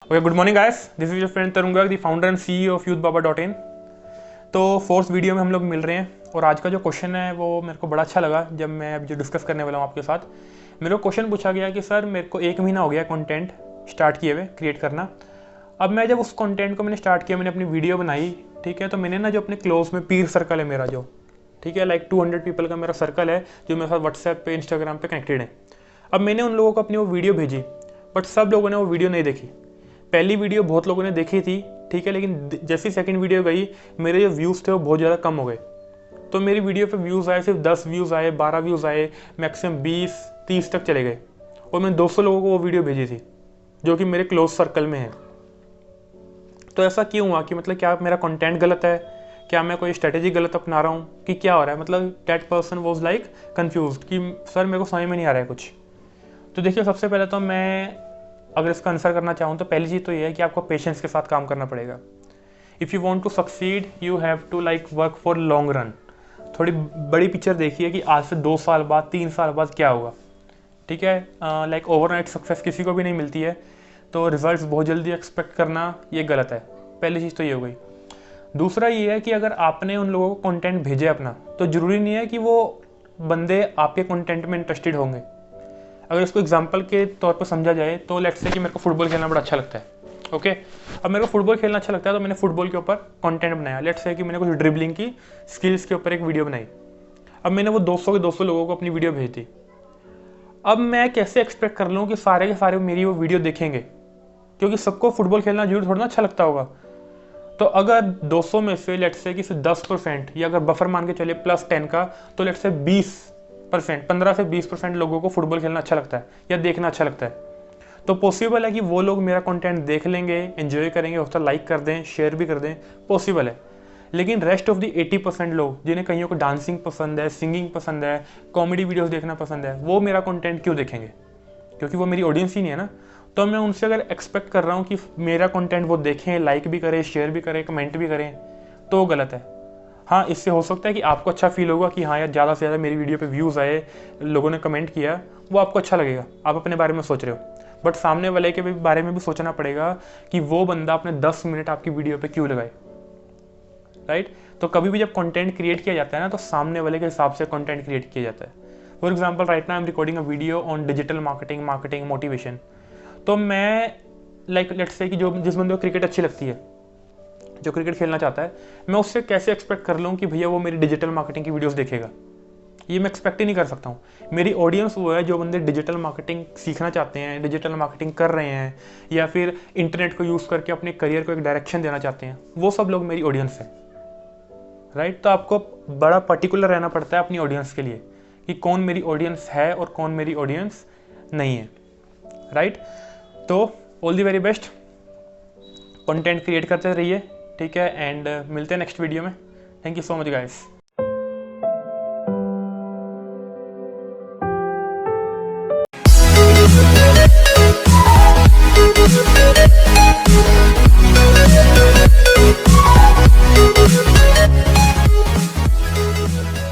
Okay, good morning guys, this is your friend Tarun Garg, the founder and CEO of youthbaba.in। तो fourth video में हम लोग मिल रहे हैं और आज का जो क्वेश्चन है वो मेरे को बड़ा अच्छा लगा। जब मैं अब जो डिस्कस करने वाला हूँ आपके साथ, मेरे को क्वेश्चन पूछा गया कि सर मेरे को 1 महीना हो गया कंटेंट स्टार्ट किए हुए क्रिएट करना। अब मैं जब उस कंटेंट को मैंने स्टार्ट किया, मैंने अपनी वीडियो बनाई, ठीक है, तो मैंने ना जो अपने क्लोज में पीर सर्कल है मेरा, जो ठीक है लाइक 200 पीपल का मेरा सर्कल है जो मेरे साथ व्हाट्सएप पे इंस्टाग्राम पे कनेक्टेड है। अब मैंने उन लोगों को अपनी वो वीडियो भेजी, बट सब लोगों ने वो वीडियो नहीं देखी। पहली वीडियो बहुत लोगों ने देखी थी, ठीक है, लेकिन जैसी सेकंड वीडियो गई, मेरे जो व्यूज़ थे वो बहुत ज़्यादा कम हो गए। तो मेरी वीडियो पे व्यूज़ आए, सिर्फ 10 व्यूज़ आए, 12 व्यूज़ आए, मैक्सिमम 20-30 तक चले गए। और मैंने 200 लोगों को वो वीडियो भेजी थी जो कि मेरे क्लोज सर्कल में है। तो ऐसा क्यों हुआ कि मतलब क्या मेरा कंटेंट गलत है, क्या मैं कोई स्ट्रेटेजी गलत अपना रहा हूँ, कि क्या हो रहा है? मतलब that person was like confuse कि सर मेरे को समझ में नहीं आ रहा है कुछ। तो देखिए, सबसे पहले तो मैं अगर इसका आंसर करना चाहूँ तो पहली चीज़ तो ये है कि आपको पेशेंस के साथ काम करना पड़ेगा। If you want to succeed you have to like work for long run. थोड़ी बड़ी पिक्चर देखिए कि आज से 2 साल बाद, 3 साल बाद क्या होगा, ठीक है। लाइक ओवरनाइट सक्सेस किसी को भी नहीं मिलती है, तो रिजल्ट्स बहुत जल्दी एक्सपेक्ट करना ये गलत है। पहली चीज़ तो ये हो गई। दूसरा ये है कि अगर आपने उन लोगों को कंटेंट भेजे अपना, तो ज़रूरी नहीं है कि वो बंदे आपके कंटेंट में इंटरेस्टेड होंगे। अगर इसको एग्जांपल के तौर पर समझा जाए तो लेट्स से कि मेरे को फुटबॉल खेलना बड़ा अच्छा लगता है, ओके। अब मेरे को फुटबॉल खेलना अच्छा लगता है तो मैंने फुटबॉल के ऊपर कंटेंट बनाया। लेट्स से कि मैंने कुछ ड्रिबलिंग की स्किल्स के ऊपर एक वीडियो बनाई। अब मैंने वो 200 के 200 लोगों को अपनी वीडियो भेज दी। अब मैं कैसे एक्सपेक्ट कर लूँ कि सारे के सारे मेरी वो वीडियो देखेंगे, क्योंकि सबको फुटबॉल खेलना जरूर थोड़ा ना अच्छा लगता होगा। तो अगर 200 में से लेट्स से कि सिर्फ 10%, या अगर बफर मान के चले +10 का, तो लेट्स से 20%, 15 से 20% लोगों को फुटबॉल खेलना अच्छा लगता है या देखना अच्छा लगता है। तो पॉसिबल है कि वो लोग मेरा कंटेंट देख लेंगे, एंजॉय करेंगे, उसका लाइक कर दें, शेयर भी कर दें, पॉसिबल है। लेकिन रेस्ट ऑफ द 80% लोग, जिन्हें कईयों को डांसिंग पसंद है, सिंगिंग पसंद है, कॉमेडी वीडियोस देखना पसंद है, वो मेरा कंटेंट क्यों देखेंगे? क्योंकि वो मेरी ऑडियंस ही नहीं है ना। तो मैं उनसे अगर एक्सपेक्ट कर रहा हूँ कि मेरा कंटेंट वो देखें, लाइक भी करें, शेयर भी करें, कमेंट भी करें, तो गलत है। हाँ, इससे हो सकता है कि आपको अच्छा फील होगा कि हाँ यार, ज़्यादा से ज़्यादा मेरी वीडियो पे व्यूज़ आए, लोगों ने कमेंट किया, वो आपको अच्छा लगेगा, आप अपने बारे में सोच रहे हो। बट सामने वाले के बारे में भी सोचना पड़ेगा कि वो बंदा अपने 10 मिनट आपकी वीडियो पे क्यों लगाए, राइट। तो कभी भी जब कंटेंट क्रिएट किया जाता है ना, तो सामने वाले के हिसाब से कंटेंट क्रिएट किया जाता है। For example, right now I am recording a video on digital marketing motivation. तो मैं लाइक लेट्स से कि जो जिस बंदे को क्रिकेट अच्छी लगती है, जो क्रिकेट खेलना चाहता है, मैं उससे कैसे एक्सपेक्ट कर लूँ कि भैया वो मेरी डिजिटल मार्केटिंग की वीडियोस देखेगा? ये मैं एक्सपेक्ट ही नहीं कर सकता हूँ। मेरी ऑडियंस वो है जो बंदे डिजिटल मार्केटिंग सीखना चाहते हैं, डिजिटल मार्केटिंग कर रहे हैं, या फिर इंटरनेट को यूज़ करके अपने करियर को एक डायरेक्शन देना चाहते हैं। वो सब लोग मेरी ऑडियंस है, राइट। तो आपको बड़ा पर्टिकुलर रहना पड़ता है अपनी ऑडियंस के लिए कि कौन मेरी ऑडियंस है और कौन मेरी ऑडियंस नहीं है, राइट। तो all the very best, content create करते रहिए, ठीक है, एंड मिलते हैं नेक्स्ट वीडियो में। Thank you so much guys. We'll be right back.